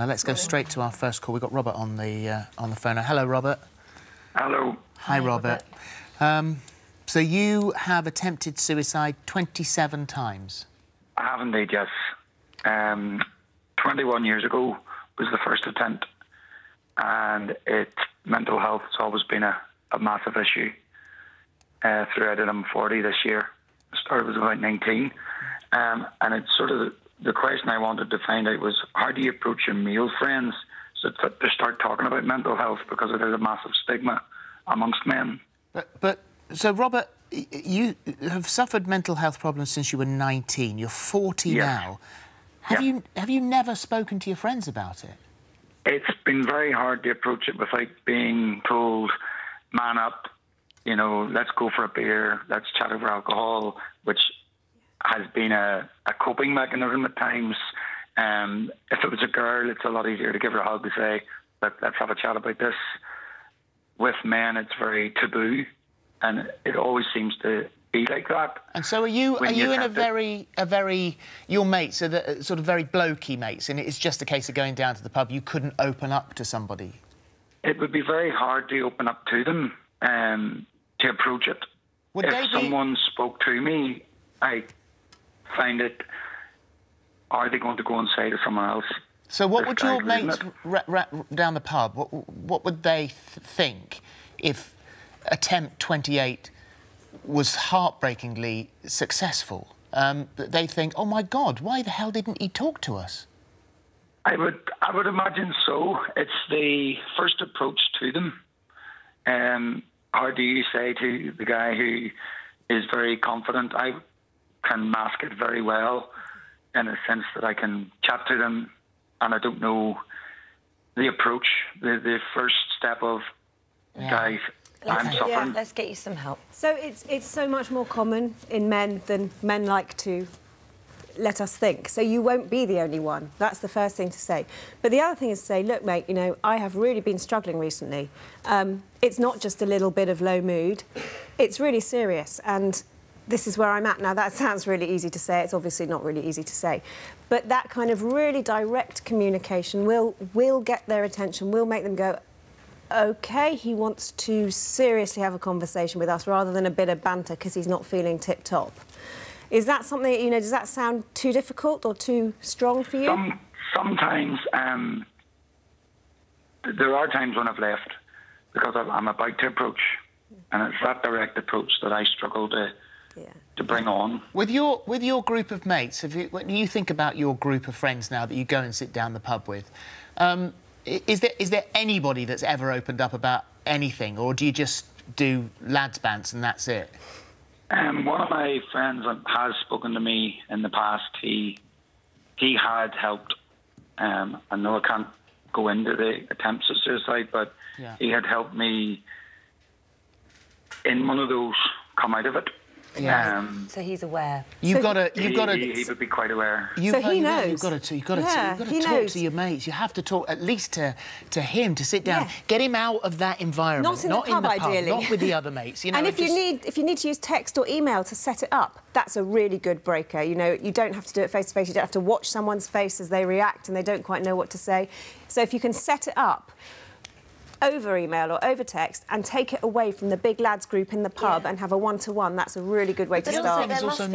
Now let's go straight to our first call. We've got Robert on the phone now. Hello, Robert. Hello. Hi, Robert. So you have attempted suicide 27 times? I have indeed, yes. 21 years ago was the first attempt, and mental health has always been a massive issue throughout it. I'm 40 this year. I started was about 19. And it's sort of the question I wanted to find out was, how do you approach your male friends to start talking about mental health, because it is a massive stigma amongst men. So, Robert, you have suffered mental health problems since you were 19. You're 40 now. Have you never spoken to your friends about it? It's been very hard to approach it without being told, man up, you know, let's go for a beer, let's chat over alcohol, which has been a coping mechanism at times. If it was a girl, it's a lot easier to give her a hug and say, let's have a chat about this. With men, it's very taboo, and it always seems to be like that. And so are you in a very your mates are the, sort of very blokey mates, and it's just a case of going down to the pub. You couldn't open up to somebody? It would be very hard to open up to them, to approach it. If someone spoke to me, I find it, are they going to go and say to someone else? So what would your mates down the pub, what would they think if attempt 28 was heartbreakingly successful? They think, oh my God, why the hell didn't he talk to us? I would imagine so. It's the first approach to them. How do you say to the guy who is very confident? I can mask it very well, in a sense that I can chat to them, and I don't know the approach, the first step of, guys, I'm suffering. Yeah, let's get you some help. So it's so much more common in men than men like to let us think. So you won't be the only one. That's the first thing to say. But the other thing is to say, look, mate, you know, I have really been struggling recently. It's not just a little bit of low mood. It's really serious, and this is where I'm at now. That sounds really easy to say. It's obviously not really easy to say. But that kind of really direct communication will get their attention, will make them go, OK, he wants to seriously have a conversation with us rather than a bit of banter because he's not feeling tip-top. Is that something, you know, does that sound too difficult or too strong for you? Sometimes there are times when I've left because I'm about to approach, and it's that direct approach that I struggle to bring on. With your group of mates, when you think about your group of friends now that you go and sit down the pub with, is there anybody that's ever opened up about anything, or do you just do lads bants and that's it? One of my friends has spoken to me in the past. He had helped. I know I can't go into the attempts of suicide, but he had helped me in one of those come out of it. Yeah. So he's aware. He would be quite aware. So he knows. You've got to talk to your mates. You have to talk at least to him, to sit down, get him out of that environment. Not in the pub, ideally. Not with the other mates. You know, and if you need to use text or email to set it up, that's a really good breaker. You know, you don't have to do it face to face. You don't have to watch someone's face as they react and they don't quite know what to say. So if you can set it up over email or over text and take it away from the big lads group in the pub and have a one-to-one, that's a really good way to start. The other thing is also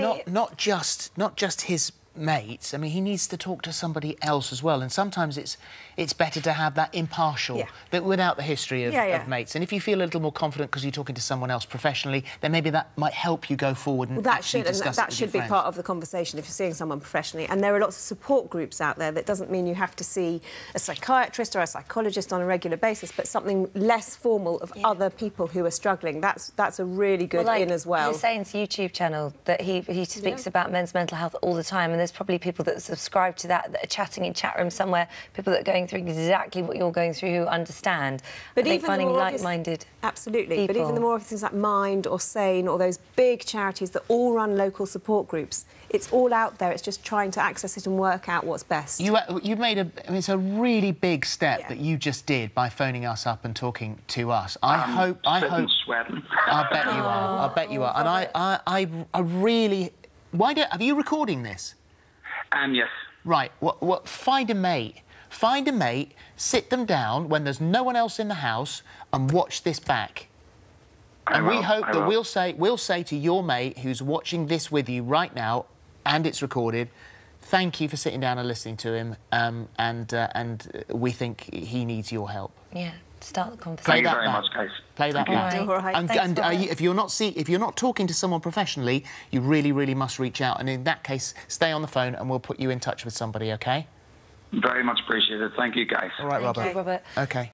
not just his mates. I mean, he needs to talk to somebody else as well, and sometimes it's better to have that impartial, but without the history of mates. And if you feel a little more confident because you're talking to someone else professionally, then maybe that might help you go forward and actually discuss it with your friends. That should be part of the conversation if you're seeing someone professionally. And there are lots of support groups out there. That doesn't mean you have to see a psychiatrist or a psychologist on a regular basis, but something less formal of other people who are struggling. That's a really good in as well. Hussain's YouTube channel that he speaks about men's mental health all the time, and there's probably people that subscribe to that are chatting in chat rooms somewhere, people that are going through exactly what you're going through who understand. But even finding like-minded absolutely people. But even the more of things like Mind or Sane or those big charities that all run local support groups, it's all out there. It's just trying to access it and work out what's best. You made it's a really big step that you just did by phoning us up and talking to us. I hope sweating. I bet you are. I bet you are. And I really, are you recording this? Yes. Right. Find a mate. find a mate, sit them down when there's no one else in the house and watch this back. And we hope that we'll say to your mate who's watching this with you right now, and it's recorded, thank you for sitting down and listening to him, and we think he needs your help. Yeah, start the conversation. Thank you very much, guys. Play that back. All right. And if you're not talking to someone professionally, you really, really must reach out. And in that case, stay on the phone, and we'll put you in touch with somebody. Okay? Very much appreciated. Thank you, guys. All right, Robert. Thank you, Robert. Okay.